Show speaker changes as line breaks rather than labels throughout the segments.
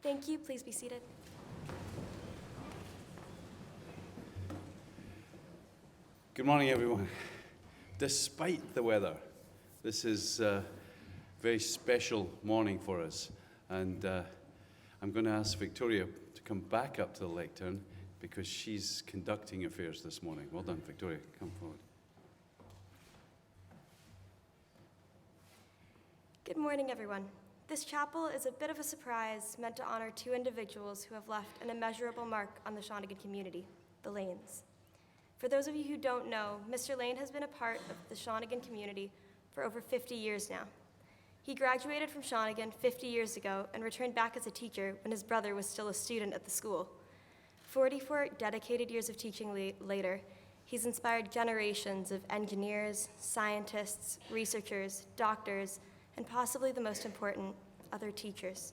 Thank you. Please be seated.
Good morning, everyone. Despite the weather, this is a very special morning for us. And I'm going to ask Victoria to come back up to the lectern because she's conducting affairs this morning. Well done, Victoria. Come forward.
Good morning, everyone. This chapel is a bit of a surprise meant to honor two individuals who have left an immeasurable mark on the Shawnigan community, the Lanes. For those of you who don't know, Mr. Lane has been a part of the Shawnigan community for over 50 years now. He graduated from Shawnigan 50 years ago and returned back as a teacher when his brother was still a student at the school. 44 dedicated years of teaching later, he's inspired generations of engineers, scientists, researchers, doctors, and possibly the most important, other teachers.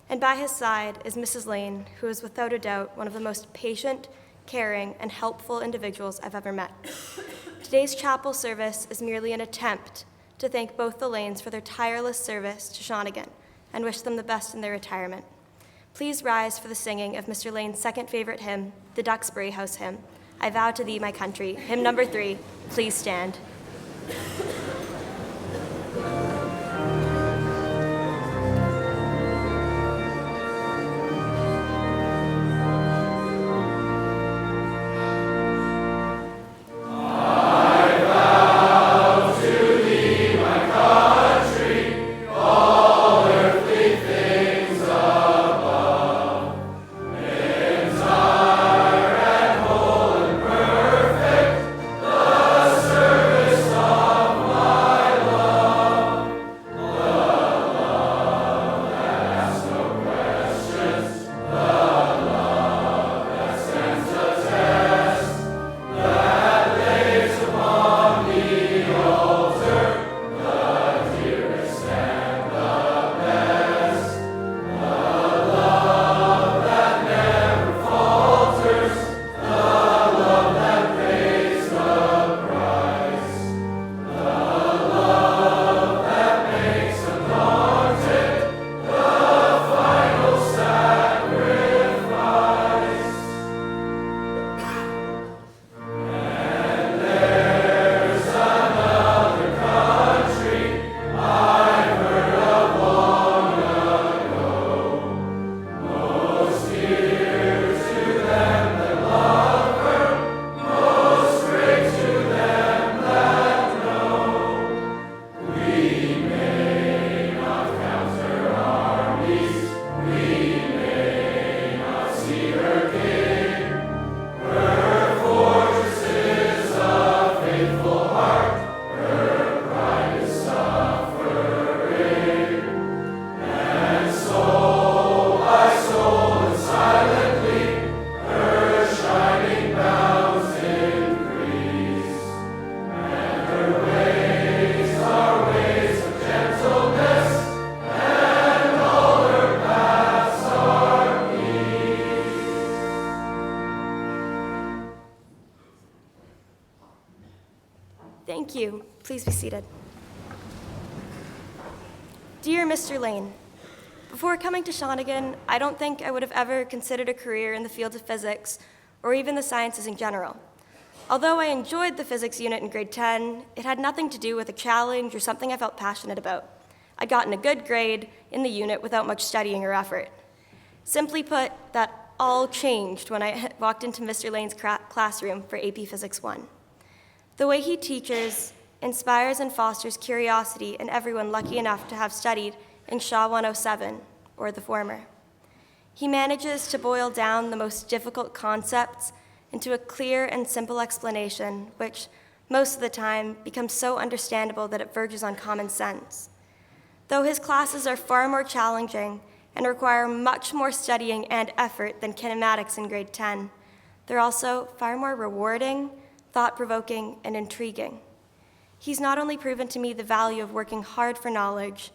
And by his side is Mrs. Lane, who is without a doubt one of the most patient, caring, and helpful individuals I've ever met. Today's chapel service is merely an attempt to thank both the Lanes for their tireless service to Shawnigan and wish them the best in their retirement. Please rise for the singing of Mr. Lane's second favorite hymn, the Duxbury House hymn, I Vow to Thee, My Country, hymn number 3. Please stand. Thank you. Please be seated. Dear Mr. Lane, before coming to Shawnigan, I don't think I would have ever considered a career in the field of physics or even the sciences in general. Although I enjoyed the physics unit in grade 10, it had nothing to do with a challenge or something I felt passionate about. I'd gotten a good grade in the unit without much studying or effort. Simply put, that all changed when I walked into Mr. Lane's classroom for AP Physics 1. The way he teaches inspires and fosters curiosity in everyone lucky enough to have studied in Shaw 107, or the former. He manages to boil down the most difficult concepts into a clear and simple explanation, which most of the time becomes so understandable that it verges on common sense. Though his classes are far more challenging and require much more studying and effort than kinematics in grade 10, they're also far more rewarding, thought-provoking, and intriguing. He's not only proven to me the value of working hard for knowledge,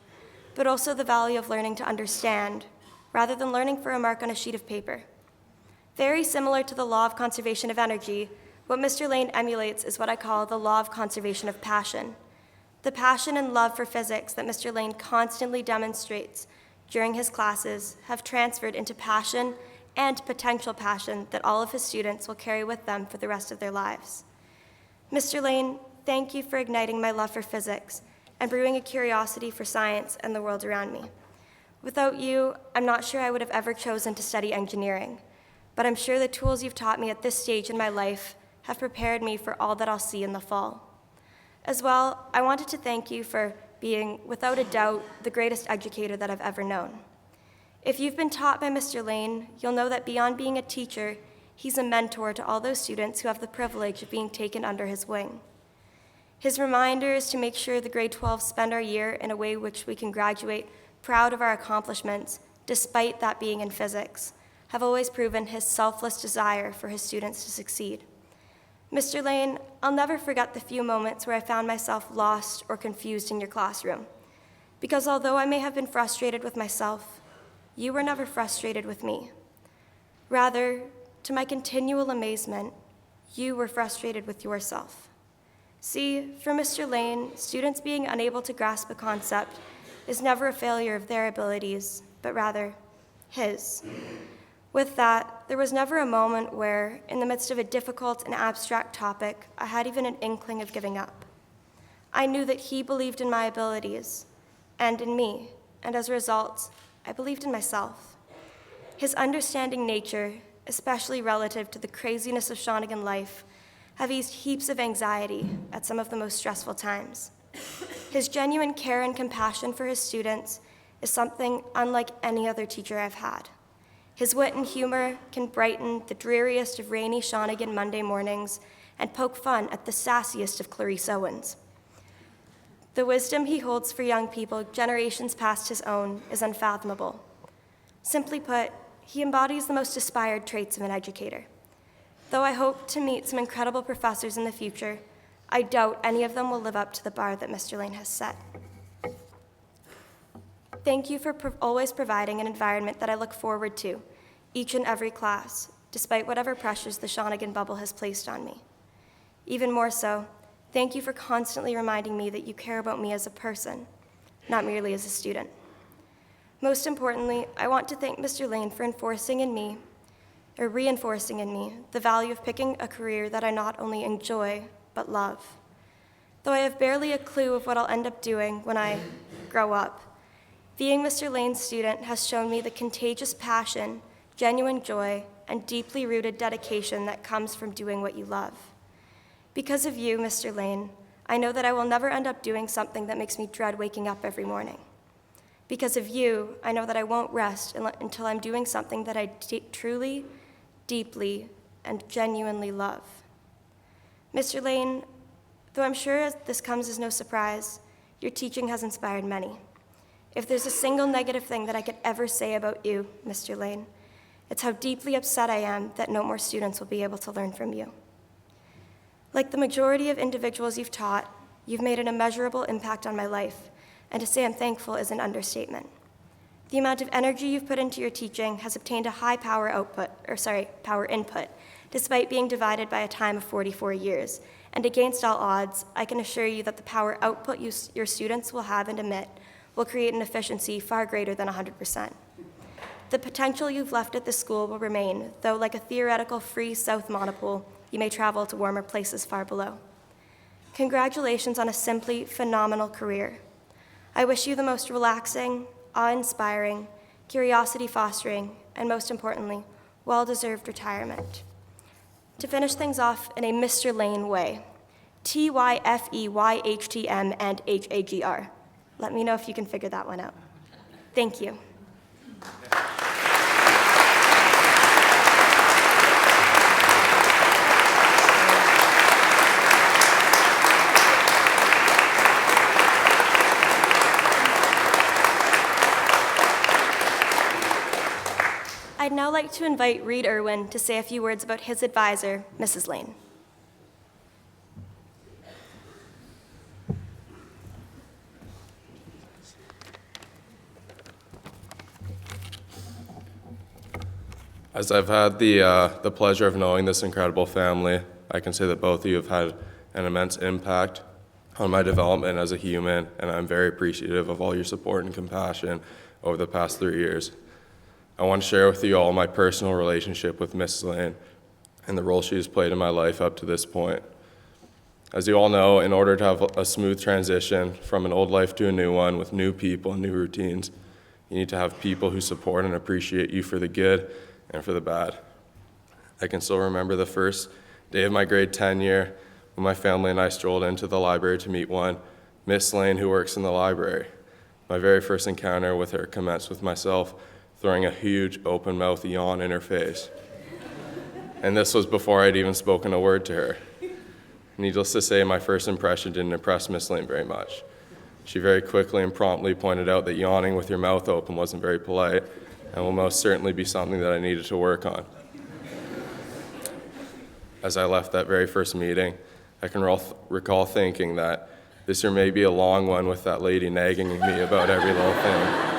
but also the value of learning to understand, rather than learning for a mark on a sheet of paper. Very similar to the law of conservation of energy, what Mr. Lane emulates is what I call the law of conservation of passion. The passion and love for physics that Mr. Lane constantly demonstrates during his classes have transferred into passion and potential passion that all of his students will carry with them for the rest of their lives. Mr. Lane, thank you for igniting my love for physics and brewing a curiosity for science and the world around me. Without you, I'm not sure I would have ever chosen to study engineering, but I'm sure the tools you've taught me at this stage in my life have prepared me for all that I'll see in the fall. As well, I wanted to thank you for being, without a doubt, the greatest educator that I've ever known. If you've been taught by Mr. Lane, you'll know that beyond being a teacher, he's a mentor to all those students who have the privilege of being taken under his wing. His reminder is to make sure the grade 12 spend our year in a way which we can graduate proud of our accomplishments, despite that being in physics, have always proven his selfless desire for his students to succeed. Mr. Lane, I'll never forget the few moments where I found myself lost or confused in your classroom, because although I may have been frustrated with myself, you were never frustrated with me. Rather, to my continual amazement, you were frustrated with yourself. See, for Mr. Lane, students being unable to grasp a concept is never a failure of their abilities, but rather his. With that, there was never a moment where, in the midst of a difficult and abstract topic, I had even an inkling of giving up. I knew that he believed in my abilities and in me, and as a result, I believed in myself. His understanding nature, especially relative to the craziness of Shawnigan life, have eased heaps of anxiety at some of the most stressful times. His genuine care and compassion for his students is something unlike any other teacher I've had. His wit and humor can brighten the dreariest of rainy Shawnigan Monday mornings and poke fun at the sassiest of Clarice Owens. The wisdom he holds for young people generations past his own is unfathomable. Simply put, he embodies the most aspired traits of an educator. Though I hope to meet some incredible professors in the future, I doubt any of them will live up to the bar that Mr. Lane has set. Thank you for always providing an environment that I look forward to, each and every class, despite whatever pressures the Shawnigan bubble has placed on me. Even more so, thank you for constantly reminding me that you care about me as a person, not merely as a student. Most importantly, I want to thank Mr. Lane for reinforcing in me the value of picking a career that I not only enjoy, but love. Though I have barely a clue of what I'll end up doing when I grow up, being Mr. Lane's student has shown me the contagious passion, genuine joy, and deeply rooted dedication that comes from doing what you love. Because of you, Mr. Lane, I know that I will never end up doing something that makes me dread waking up every morning. Because of you, I know that I won't rest until I'm doing something that I truly, deeply, and genuinely love. Mr. Lane, though I'm sure this comes as no surprise, your teaching has inspired many. If there's a single negative thing that I could ever say about you, Mr. Lane, it's how deeply upset I am that no more students will be able to learn from you. Like the majority of individuals you've taught, you've made an immeasurable impact on my life, and to say I'm thankful is an understatement. The amount of energy you've put into your teaching has obtained a high power input, despite being divided by a time of 44 years. And against all odds, I can assure you that the power output your students will have and emit will create an efficiency far greater than 100%. The potential you've left at this school will remain, though like a theoretical free south monopole, you may travel to warmer places far below. Congratulations on a simply phenomenal career. I wish you the most relaxing, awe-inspiring, curiosity-fostering, and most importantly, well-deserved retirement. To finish things off in a Mr. Lane way, TYFEYHTM and HAGR. Let me know if you can figure that one out. Thank you. I'd now like to invite Reed Irwin to say a few words about his advisor, Mrs. Lane.
As I've had the pleasure of knowing this incredible family, I can say that both of you have had an immense impact on my development as a human, and I'm very appreciative of all your support and compassion over the past 3 years. I want to share with you all my personal relationship with Mrs. Lane and the role she has played in my life up to this point. As you all know, in order to have a smooth transition from an old life to a new one with new people and new routines, you need to have people who support and appreciate you for the good and for the bad. I can still remember the first day of my grade 10 year when my family and I strolled into the library to meet one Miss Lane who works in the library. My very first encounter with her commenced with myself throwing a huge open-mouthed yawn in her face. And this was before I'd even spoken a word to her. Needless to say, my first impression didn't impress Miss Lane very much. She very quickly and promptly pointed out that yawning with your mouth open wasn't very polite and will most certainly be something that I needed to work on. As I left that very first meeting, I can recall thinking that this year may be a long one with that lady nagging me about every little thing.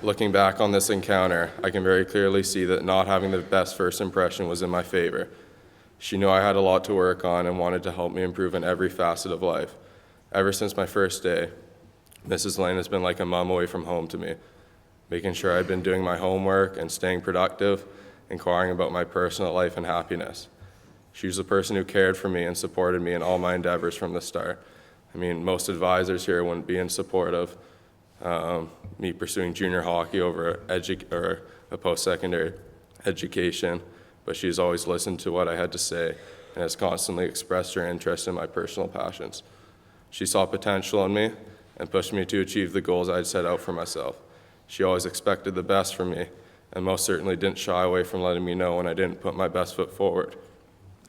Looking back on this encounter, I can very clearly see that not having the best first impression was in my favor. She knew I had a lot to work on and wanted to help me improve in every facet of life. Ever since my first day, Mrs. Lane has been like a mom away from home to me, making sure I've been doing my homework and staying productive, inquiring about my personal life and happiness. She was the person who cared for me and supported me in all my endeavors from the start. I mean, most advisors here wouldn't be in support of me pursuing junior hockey over a post-secondary education, but she's always listened to what I had to say and has constantly expressed her interest in my personal passions. She saw potential in me and pushed me to achieve the goals I'd set out for myself. She always expected the best from me and most certainly didn't shy away from letting me know when I didn't put my best foot forward.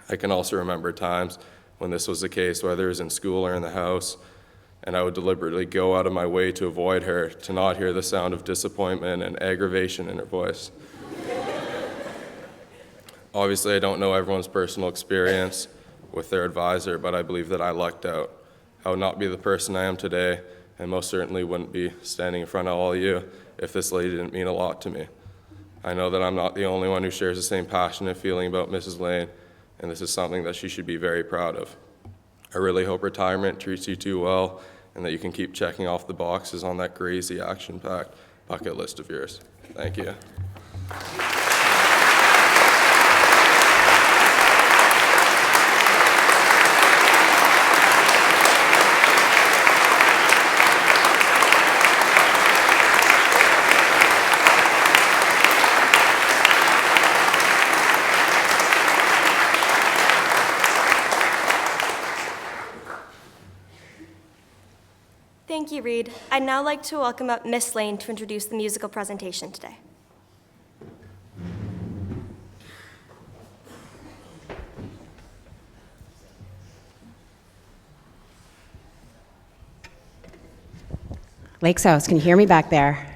I can also remember times when this was the case, whether it was in school or in the house, and I would deliberately go out of my way to avoid her, to not hear the sound of disappointment and aggravation in her voice. Obviously, I don't know everyone's personal experience with their advisor, but I believe that I lucked out. I would not be the person I am today, and most certainly wouldn't be standing in front of all of you if this lady didn't mean a lot to me. I know that I'm not the only one who shares the same passionate feeling about Mrs. Lane, and this is something that she should be very proud of. I really hope retirement treats you too well and that you can keep checking off the boxes on that crazy action-packed bucket list of yours. Thank you.
Thank you, Reed. I'd now like to welcome up Miss Lane to introduce the musical presentation today.
Lake's House, can you hear me back there?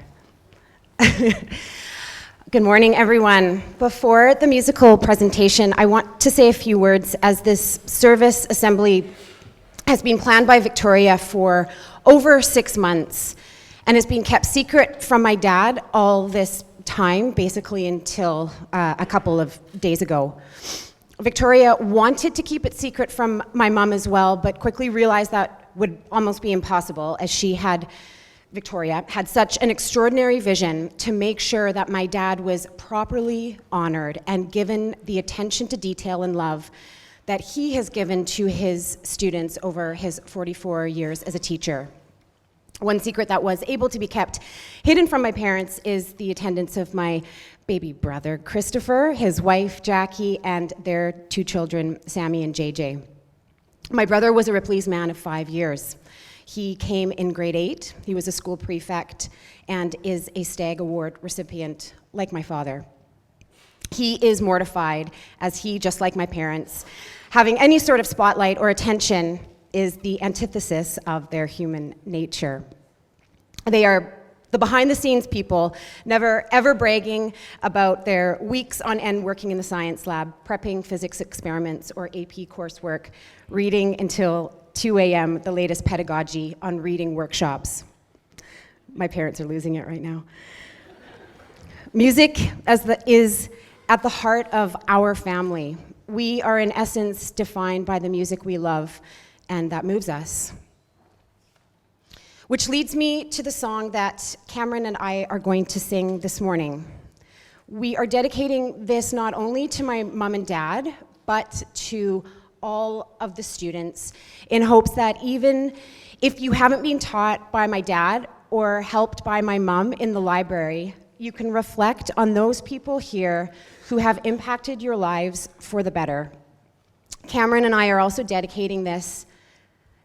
Good morning, everyone. Before the musical presentation, I want to say a few words as this service assembly has been planned by Victoria for over 6 months and has been kept secret from my dad all this time, basically until a couple of days ago. Victoria wanted to keep it secret from my mom as well, but quickly realized that would almost be impossible as Victoria had such an extraordinary vision to make sure that my dad was properly honored and given the attention to detail and love that he has given to his students over his 44 years as a teacher. One secret that was able to be kept hidden from my parents is the attendance of my baby brother, Christopher, his wife, Jackie, and their 2 children, Sammy and JJ. My brother was a Ripley's man of 5 years. He came in grade 8, he was a school prefect, and is a STAG Award recipient, like my father. He is mortified, as he, just like my parents, having any sort of spotlight or attention is the antithesis of their human nature. They are the behind-the-scenes people, never ever bragging about their weeks on end working in the science lab, prepping physics experiments or AP coursework, reading until 2 a.m. the latest pedagogy on reading workshops. My parents are losing it right now. Music is at the heart of our family. We are in essence defined by the music we love, and that moves us. which leads me to the song that Cameron and I are going to sing this morning. We are dedicating this not only to my mom and dad, but to all of the students, in hopes that even if you haven't been taught by my dad or helped by my mom in the library, you can reflect on those people here who have impacted your lives for the better. Cameron and I are also dedicating this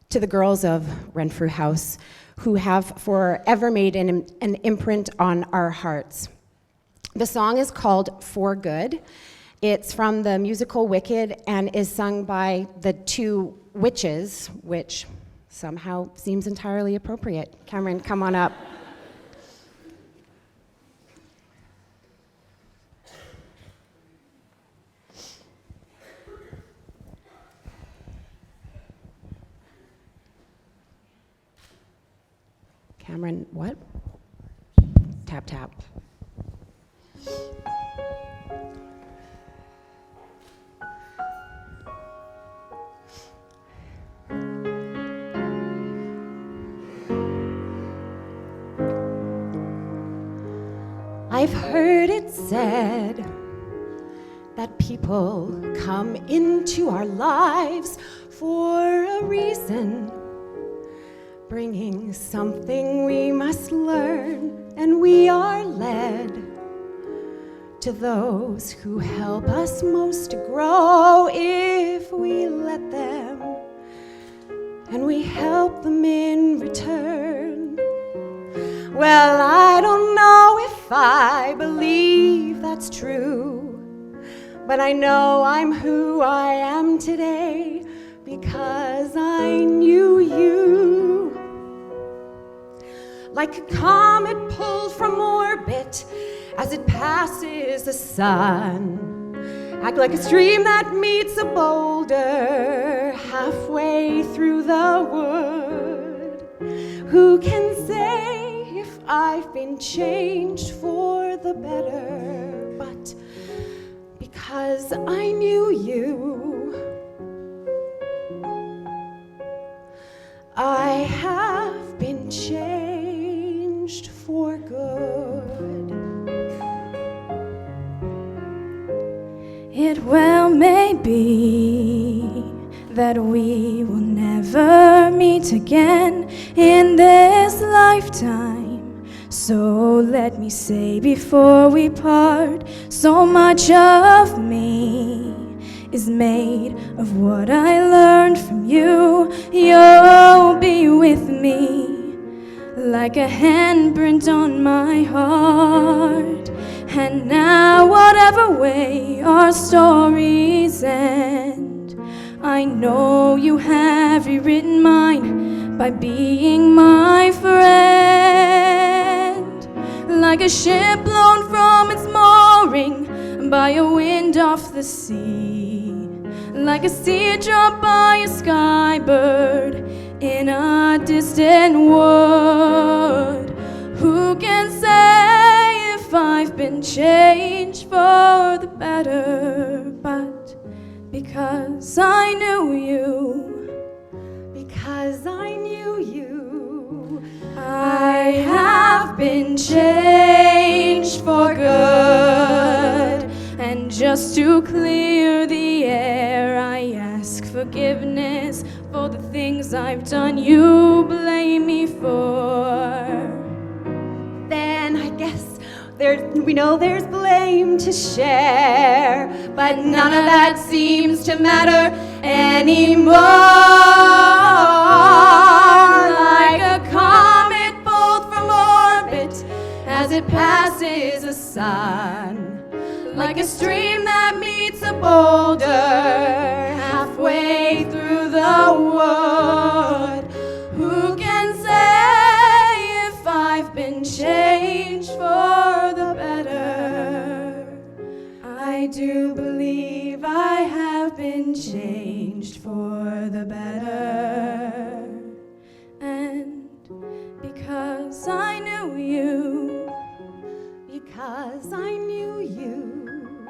to the girls of Renfrew House, who have forever made an imprint on our hearts. The song is called For Good. It's from the musical Wicked and is sung by the two witches, which somehow seems entirely appropriate. Cameron, come on up. Cameron, what? Tap, tap. I've heard it said that people come into our lives for a reason, bringing something we must learn, and we are led to those who help us most to grow if we let them, and we help them in return. Well, I don't know if I believe that's true, but I know I'm who I am today because I knew you. Like a comet pulled from orbit as it passes the sun, act like a stream that meets a boulder halfway through the wood. Who can say if I've been changed for the better? But because I knew you, I have been changed for good.
It well may be that we will never meet again in this lifetime. So let me say before we part, so much of me is made of what I learned from you. You'll be with me like a handprint on my heart. And now whatever way our stories end, I know you have rewritten mine by being my friend. Like a ship blown from its mooring by a wind off the sea, like a seed dropped by a skybird in a distant wood. Who can say if I've been changed for the better? But because I knew you,
because I knew you,
I have been changed for good. And just to clear the air, I ask forgiveness for the things I've done you blame me for.
then I guess we know there's blame to share, but none of that seems to matter anymore. Like a comet pulled from orbit as it passes the sun, like a stream that meets a boulder halfway through the wood. Who can say if I've been changed for the better? I do believe I have been changed for the better. And because I knew you, because I knew you,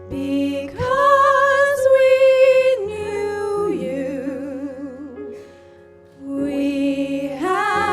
because we knew you, we have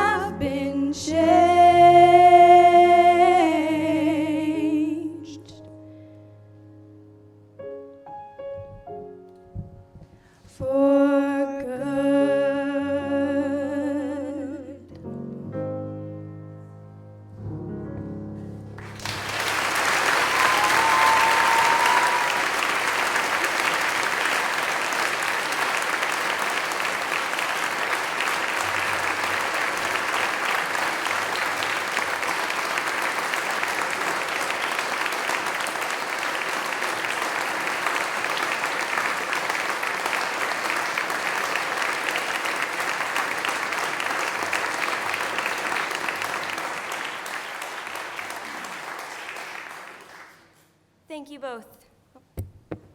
Thank you both.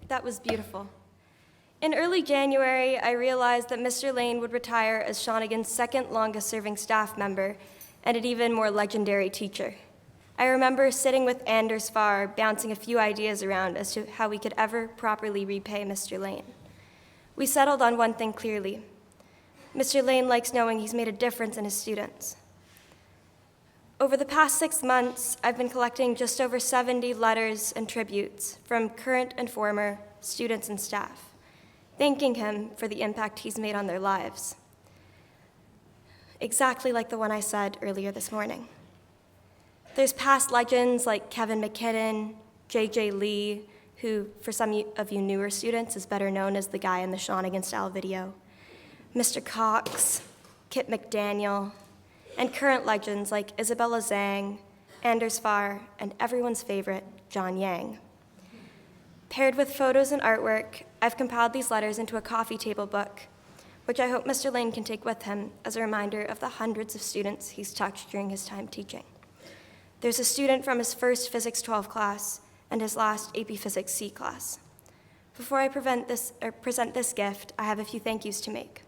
That was beautiful. In early January, I realized that Mr. Lane would retire as Shawnigan's second longest serving staff member and an even more legendary teacher. I remember sitting with Anders Farr, bouncing a few ideas around as to how we could ever properly repay Mr. Lane. We settled on one thing clearly. Mr. Lane likes knowing he's made a difference in his students. Over the past 6 months, I've been collecting just over 70 letters and tributes from current and former students and staff, thanking him for the impact he's made on their lives. Exactly like the one I said earlier this morning. There's past legends like Kevin McKinnon, J.J. Lee, who, for some of you newer students, is better known as the guy in the Shawnigan style video, Mr. Cox, Kip McDaniel, and current legends like Isabella Zhang, Anders Farr, and everyone's favorite, John Yang. Paired with photos and artwork, I've compiled these letters into a coffee table book, which I hope Mr. Lane can take with him as a reminder of the hundreds of students he's touched during his time teaching. There's a student from his first Physics 12 class and his last AP Physics C class. Before I present this gift, I have a few thank yous to make.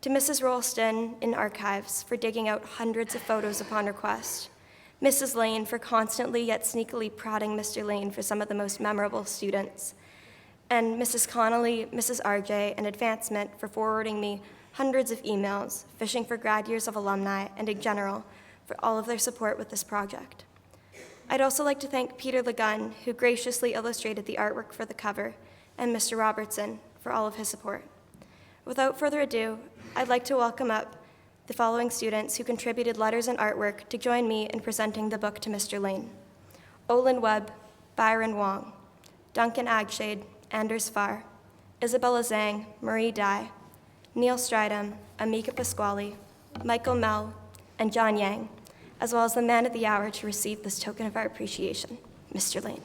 To Mrs. Rolston in Archives for digging out hundreds of photos upon request, Mrs. Lane for constantly yet sneakily prodding Mr. Lane for some of the most memorable students, and Mrs. Connolly, Mrs. RJ, and Advancement for forwarding me hundreds of emails, fishing for grad years of alumni, and in general, for all of their support with this project. I'd also like to thank Peter Lagun, who graciously illustrated the artwork for the cover, and Mr. Robertson for all of his support. Without further ado, I'd like to welcome up the following students who contributed letters and artwork to join me in presenting the book to Mr. Lane: Olin Webb, Byron Wong, Duncan Agshade, Anders Farr, Isabella Zhang, Marie Dai, Neil Stridham, Amika Pasquale, Michael Mell, and John Yang, as well as the man of the hour to receive this token of our appreciation, Mr. Lane.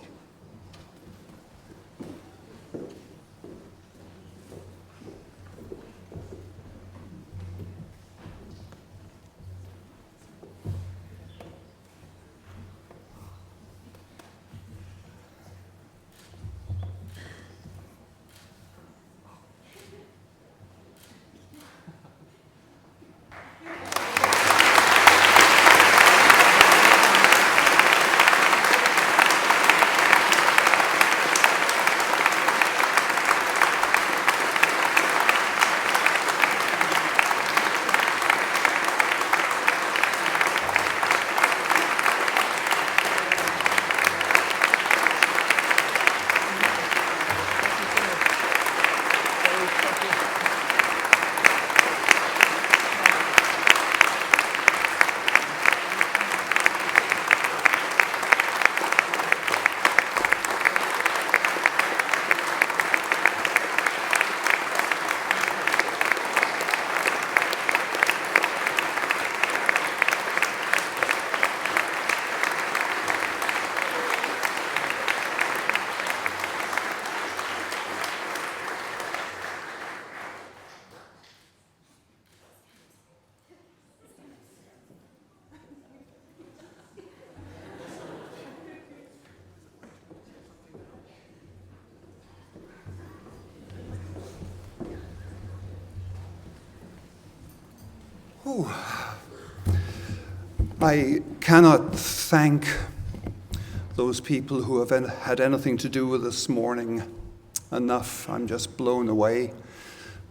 I cannot thank those people who have had anything to do with this morning enough. I'm just blown away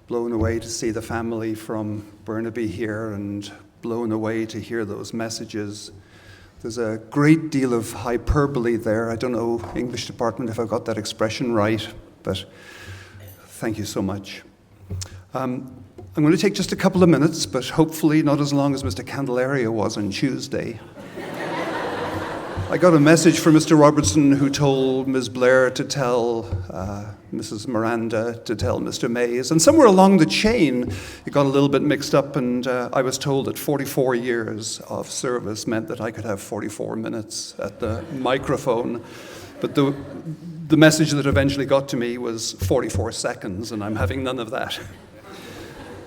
to see the family from Burnaby here, and blown away to hear those messages. There's a great deal of hyperbole there. I don't know, English department, if I got that expression right, but thank you so much. I'm going to take just a couple of minutes, but hopefully not as long as Mr. Candelaria was on Tuesday. I got a message from Mr. Robertson, who told Ms. Blair to tell Mrs. Miranda to tell Mr. Mays, and somewhere along the chain it got a little bit mixed up, and I was told that 44 years of service meant that I could have 44 minutes at the microphone, but the message that eventually got to me was 44 seconds, and I'm having none of that.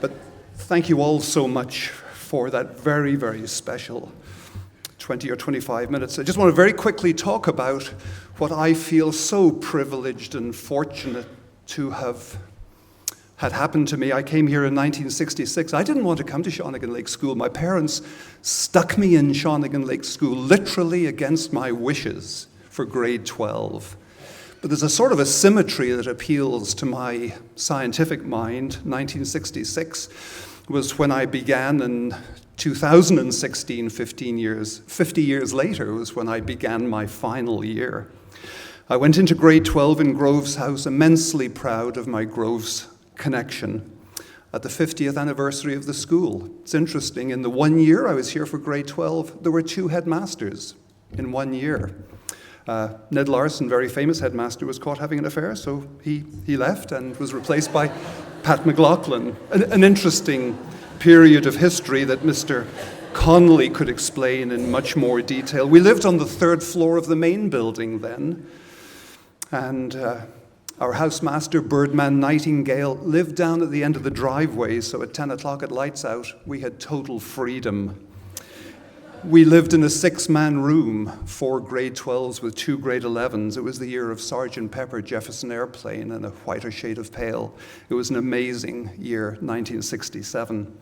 But thank you all so much for that very, very special 20 or 25 minutes. I just want to very quickly talk about what I feel so privileged and fortunate to have had happened to me. I came here in 1966. I didn't want to come to Shawnigan Lake School. My parents stuck me in Shawnigan Lake School, literally against my wishes, for grade 12. But there's a sort of a symmetry that appeals to my scientific mind. 1966 was when I began, and 2016, 50 years later, was when I began my final year. I went into grade 12 in Groves House, immensely proud of my Groves connection at the 50th anniversary of the school. It's interesting, in the 1 year I was here for grade 12, there were 2 headmasters in 1 year. Ned Larson, very famous headmaster, was caught having an affair, so he left and was replaced by Pat McLaughlin. An interesting period of history that Mr. Connolly could explain in much more detail. We lived on the 3rd floor of the main building then, and our housemaster, Birdman Nightingale, lived down at the end of the driveway, so at 10 o'clock at lights out, we had total freedom. We lived in a 6-man room, 4 grade 12s with 2 grade 11s. It was the year of Sergeant Pepper, Jefferson Airplane, and A Whiter Shade of Pale. It was an amazing year, 1967.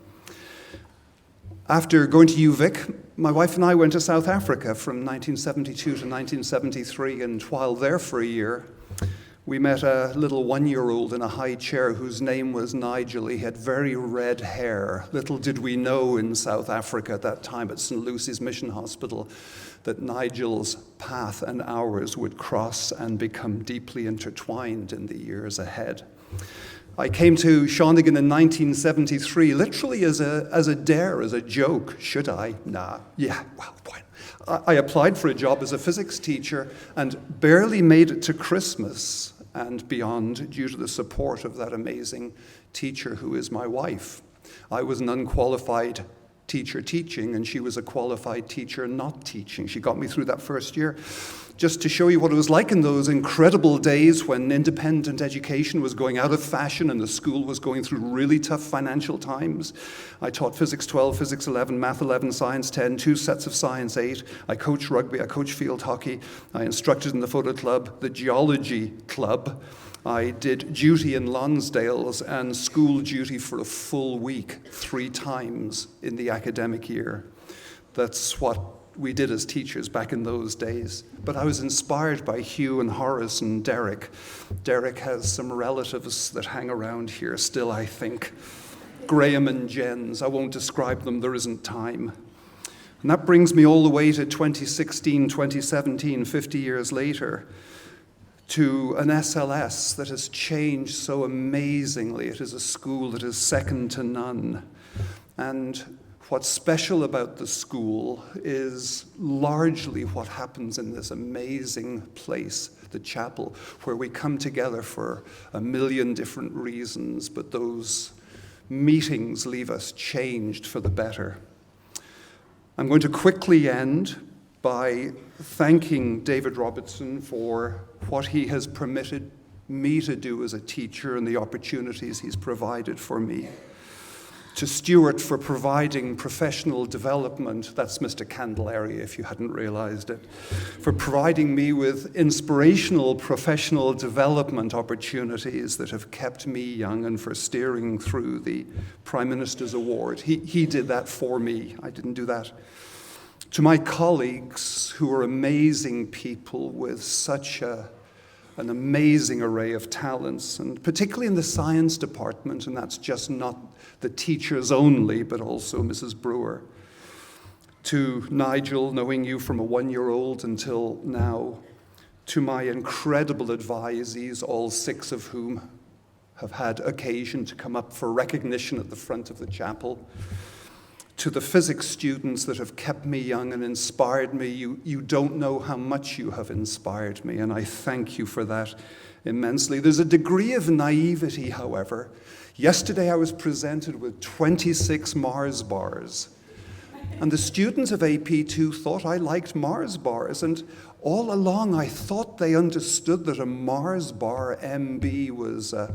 After going to UVic, my wife and I went to South Africa from 1972 to 1973, and while there for a year, we met a little 1-year-old in a high chair whose name was Nigel. He had very red hair. Little did we know in South Africa at that time at St. Lucy's Mission Hospital that Nigel's path and ours would cross and become deeply intertwined in the years ahead. I came to Shawnigan in 1973, literally as a dare, as a joke. Should I? Nah. Yeah, well, why not? I applied for a job as a physics teacher and barely made it to Christmas and beyond due to the support of that amazing teacher who is my wife. I was an unqualified teacher teaching, and she was a qualified teacher not teaching. She got me through that first year. Just to show you what it was like in those incredible days when independent education was going out of fashion and the school was going through really tough financial times. I taught Physics 12, Physics 11, Math 11, Science 10, 2 sets of Science 8. I coached rugby, I coached field hockey. I instructed in the photo club, the geology club. I did duty in Lonsdale's and school duty for a full week 3 times in the academic year. That's what we did as teachers back in those days. But I was inspired by Hugh and Horace and Derek. Derek has some relatives that hang around here still, I think. Graham and Jens. I won't describe them, there isn't time. And that brings me all the way to 2016, 2017, 50 years later, to an SLS that has changed so amazingly. It is a school that is second to none. And what's special about the school is largely what happens in this amazing place, the chapel, where we come together for a million different reasons, but those meetings leave us changed for the better. I'm going to quickly end by thanking David Robertson for what he has permitted me to do as a teacher and the opportunities he's provided for me. To Stuart for providing professional development, that's Mr. Candelaria if you hadn't realized it, for providing me with inspirational professional development opportunities that have kept me young, and for steering through the Prime Minister's Award. He did that for me, I didn't do that. To my colleagues who are amazing people with such an amazing array of talents, and particularly in the science department, and that's just not the teachers only, but also Mrs. Brewer. To Nigel, knowing you from a 1-year-old until now. To my incredible advisees, all 6 of whom have had occasion to come up for recognition at the front of the chapel. To the physics students that have kept me young and inspired me, you don't know how much you have inspired me, and I thank you for that immensely. There's a degree of naivety, however. Yesterday I was presented with 26 Mars bars, and the students of AP2 thought I liked Mars bars, and all along I thought they understood that a Mars bar MB was a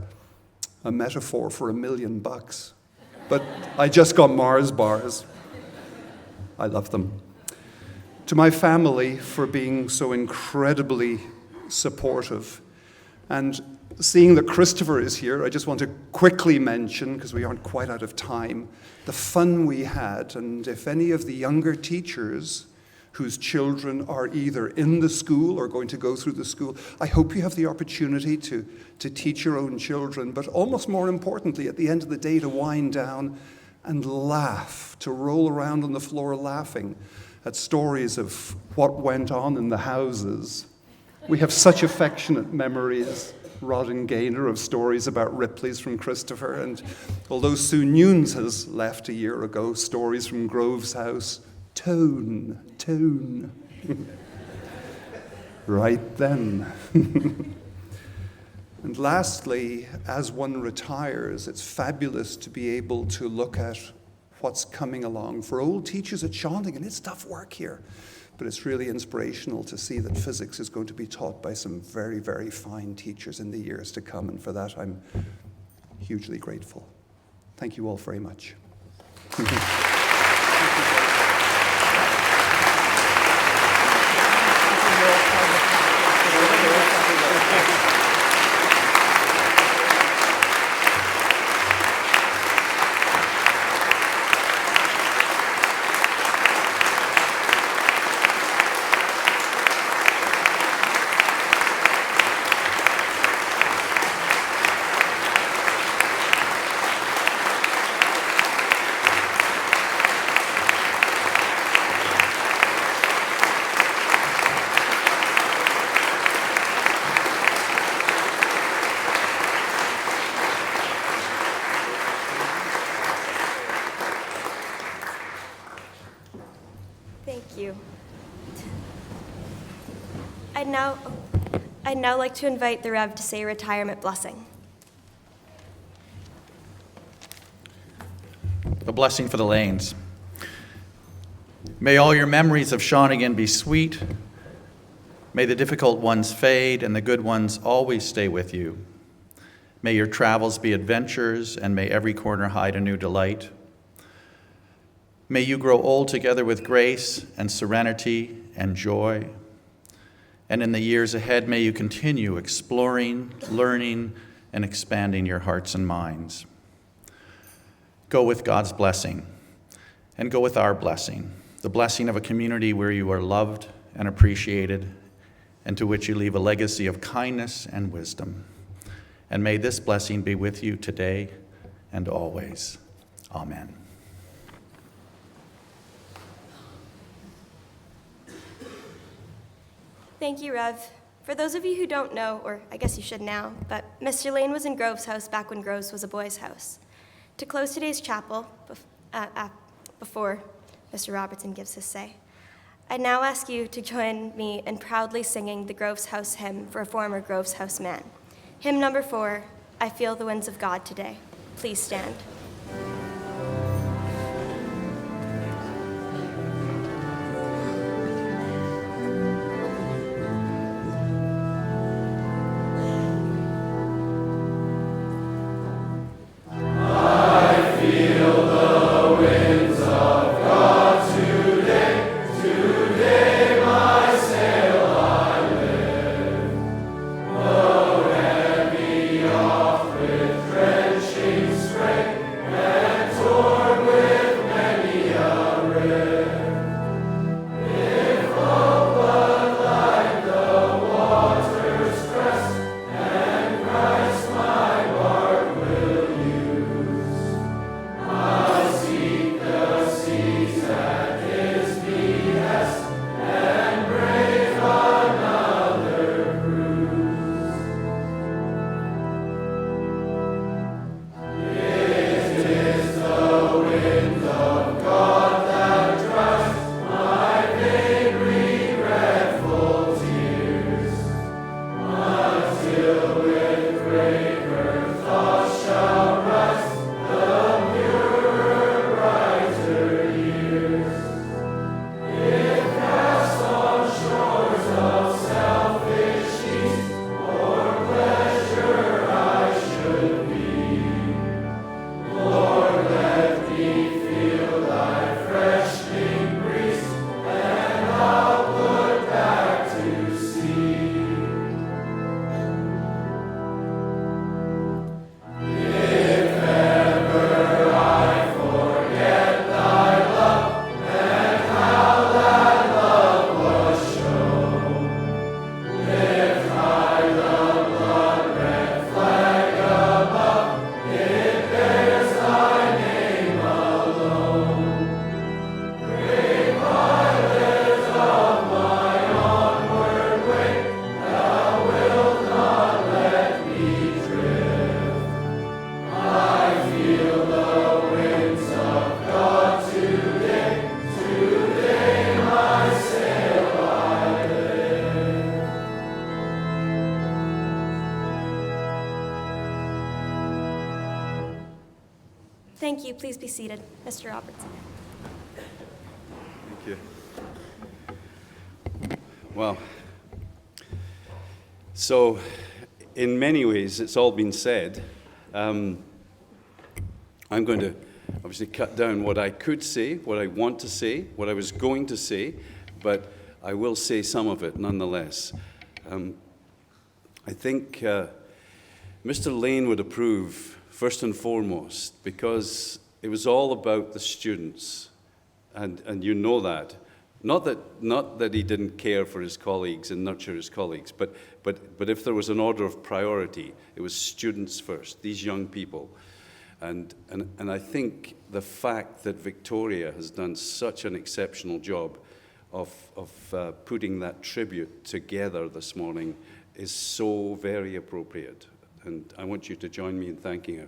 metaphor for $1 million. But I just got Mars bars. I love them. To my family for being so incredibly supportive. And seeing that Christopher is here, I just want to quickly mention, because we aren't quite out of time, the fun we had. And if any of the younger teachers whose children are either in the school or going to go through the school, I hope you have the opportunity to teach your own children, but almost more importantly, at the end of the day, to wind down and laugh, to roll around on the floor laughing at stories of what went on in the houses. We have such affectionate memories, Rod and Gaynor, of stories about Ripley's from Christopher, and although Sue Nunes has left a year ago, stories from Grove's house. Tone. Right then. And lastly, as one retires, it's fabulous to be able to look at what's coming along. For old teachers at Shawnigan, it's tough work here, but it's really inspirational to see that physics is going to be taught by some very, very fine teachers in the years to come, and for that I'm hugely grateful. Thank you all very much.
Thank you. I'd now like to invite the Rev to say a retirement blessing.
A blessing for the Lanes. May all your memories of Shawnigan be sweet. May the difficult ones fade and the good ones always stay with you. May your travels be adventures, and may every corner hide a new delight. May you grow old together with grace and serenity and joy. And in the years ahead, may you continue exploring, learning, and expanding your hearts and minds. Go with God's blessing, and go with our blessing, the blessing of a community where you are loved and appreciated, and to which you leave a legacy of kindness and wisdom. And may this blessing be with you today and always. Amen.
Thank you, Rev. For those of you who don't know, or I guess you should now, but Mr. Lane was in Grove's house back when Grove's was a boys' house. To close today's chapel, before Mr. Robertson gives his say, I now ask you to join me in proudly singing the Grove's House hymn for a former Grove's House man. Hymn number 4, I Feel the Winds of God Today. Please stand. Thank you. Please be seated, Mr. Robertson.
Thank you. Well, so in many ways, it's all been said. I'm going to obviously cut down what I could say, what I want to say, what I was going to say, but I will say some of it nonetheless. I think Mr. Lane would approve, first and foremost, because it was all about the students, and you know that. Not that he didn't care for his colleagues and nurture his colleagues, but if there was an order of priority, it was students first, these young people. And I think the fact that Victoria has done such an exceptional job of putting that tribute together this morning is so very appropriate. And I want you to join me in thanking her.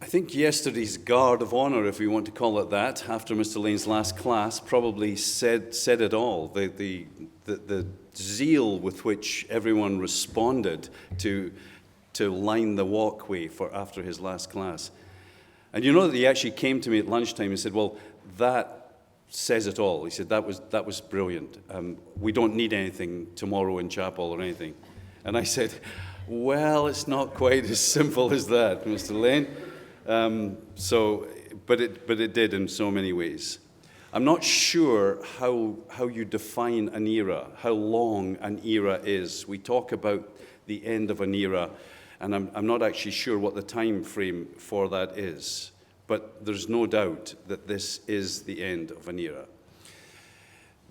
I think yesterday's guard of honor, if we want to call it that, after Mr. Lane's last class, probably said it all. The zeal with which everyone responded to line the walkway for after his last class. And you know that he actually came to me at lunchtime and said, well, that says it all. He said, that was brilliant. We don't need anything tomorrow in chapel or anything. And I said, well, it's not quite as simple as that, Mr. Lane. But it did in so many ways. I'm not sure how you define an era, how long an era is. We talk about the end of an era, and I'm not actually sure what the time frame for that is. But there's no doubt that this is the end of an era.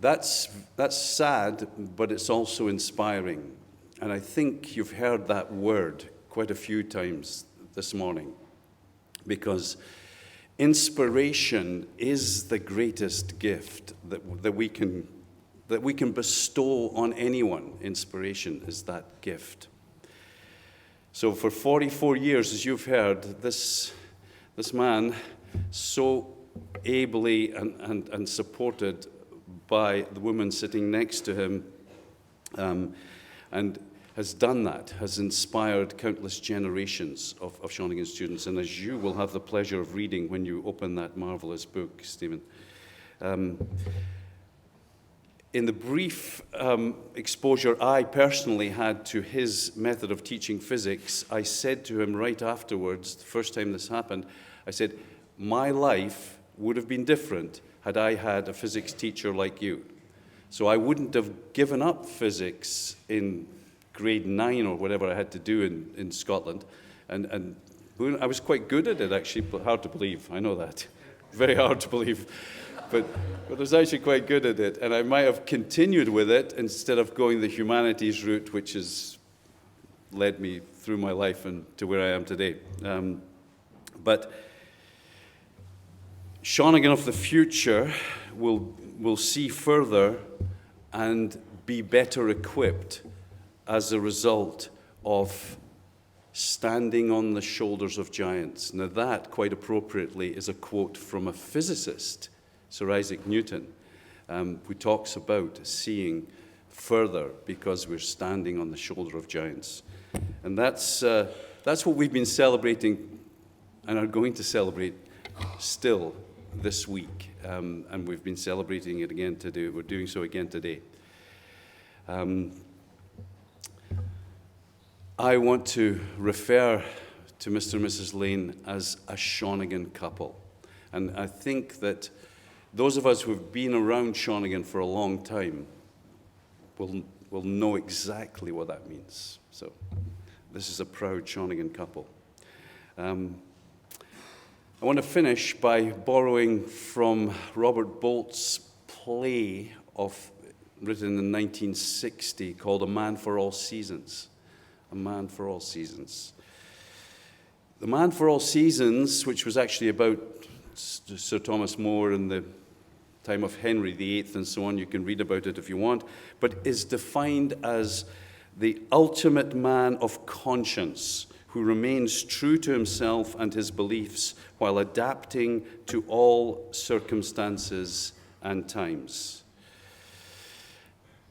That's sad, but it's also inspiring. And I think you've heard that word quite a few times this morning, because inspiration is the greatest gift that we can bestow on anyone. Inspiration is that gift. So for 44 years, as you've heard, this man, so ably and supported by the woman sitting next to him, and has done that, has inspired countless generations of Shawnigan students, and as you will have the pleasure of reading when you open that marvelous book, Stephen. In the brief exposure I personally had to his method of teaching physics, I said to him right afterwards, the first time this happened, I said, my life would have been different had I had a physics teacher like you. So I wouldn't have given up physics in grade 9 or whatever I had to do in Scotland. And I was quite good at it, actually, but hard to believe. I know that. Very hard to believe. But I was actually quite good at it. And I might have continued with it instead of going the humanities route, which has led me through my life and to where I am today. But Shawnigan of the future will see further and be better equipped as a result of standing on the shoulders of giants. Now that, quite appropriately, is a quote from a physicist, Sir Isaac Newton, who talks about seeing further because we're standing on the shoulder of giants. And that's what we've been celebrating and are going to celebrate still this week. And we've been celebrating it again today. We're doing so again today. I want to refer to Mr. and Mrs. Lane as a Shawnigan couple. And I think that those of us who have been around Shawnigan for a long time will know exactly what that means. So this is a proud Shawnigan couple. I want to finish by borrowing from Robert Bolt's play written in 1960 called A Man for All Seasons. A Man for All Seasons. The Man for All Seasons, which was actually about Sir Thomas More in the time of Henry VIII and so on, you can read about it if you want, but is defined as the ultimate man of conscience who remains true to himself and his beliefs while adapting to all circumstances and times.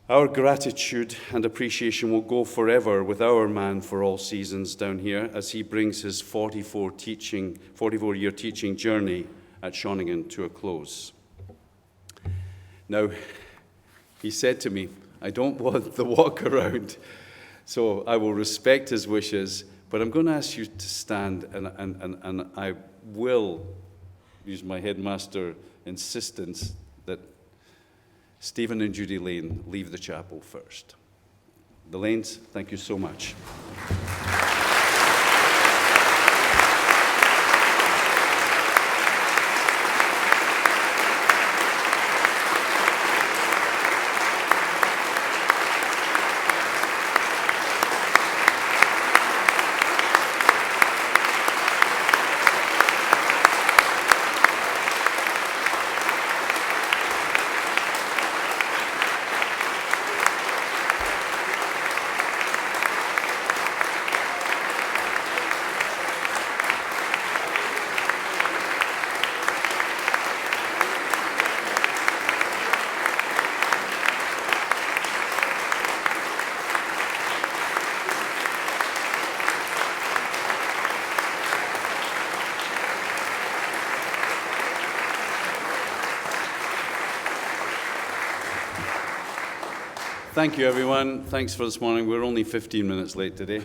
Our gratitude and appreciation will go forever with our man for all seasons down here as he brings his 44-year teaching journey at Shawnigan to a close. Now, he said to me, I don't want the walk around, so I will respect his wishes, but I'm going to ask you to stand, and I will use my headmaster insistence that Stephen and Judy Lane leave the chapel first. The Lanes, thank you so much. Thank you, everyone. Thanks for this morning. We're only 15 minutes late today.